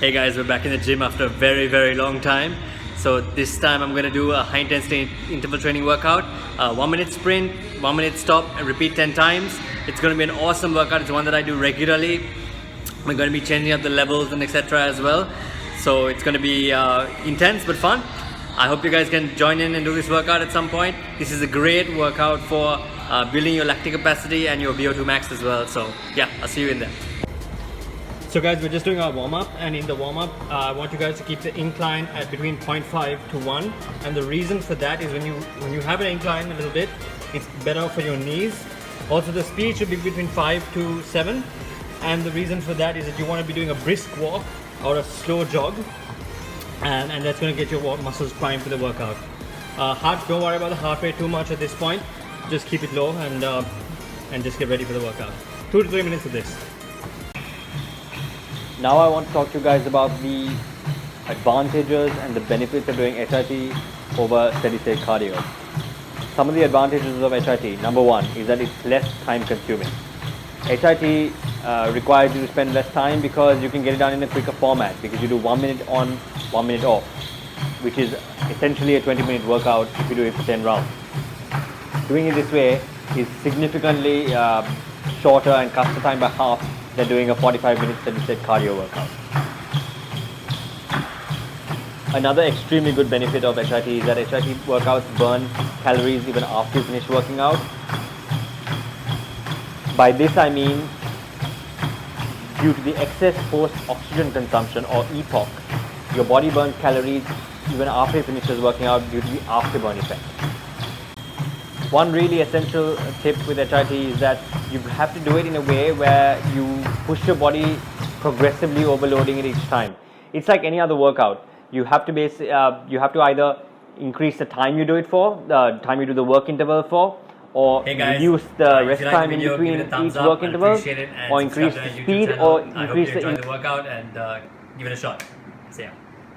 Hey guys, we're back in the gym after a very long time. So this time I'm going to do a high intensity interval training workout, 1 minute sprint, 1 minute stop, and repeat 10 times. It's going to be an awesome workout. It's one that I do regularly. We're going to be changing up the levels and etc. as well. So it's going to be intense but fun. I hope you guys can join in and do this workout at some point. This is a great workout for building your lactic capacity and your VO2 max as well. So yeah, I'll see you in there. So guys, we're just doing our warm-up, and in the warm-up I want you guys to keep the incline at between 0.5 to 1, and the reason for that is when you have an incline a little bit, it's better for your knees. Also the speed should be between 5 to 7, and the reason for that is that you want to be doing a brisk walk or a slow jog, and that's going to get your muscles primed for the workout. Don't worry about the heart rate too much at this point, just keep it low and just get ready for the workout. 2 to 3 minutes of this. Now I want to talk to you guys about the advantages and the benefits of doing HIIT over steady state cardio. Some of the advantages of HIIT, number one, is that it's less time consuming. HIIT requires you to spend less time because you can get it done in a quicker format, because you do 1 minute on, 1 minute off, which is essentially a 20-minute workout if you do it for 10 rounds. Doing it this way is significantly shorter and cuts the time by half than doing a 45-minute steady-state cardio workout. Another extremely good benefit of HIIT is that HIIT workouts burn calories even after you finish working out. By this I mean, due to the excess post-oxygen consumption, or EPOC, your body burns calories even after it finishes working out due to the afterburn effect. One really essential tip with HIIT is that you have to do it in a way where you push your body progressively, overloading it each time. It's like any other workout. You have to either increase the time you do it for, the time you do the work interval for, or reduce the rest time in between each work interval, or increase the speed, or increase the workout and give it a shot. See ya.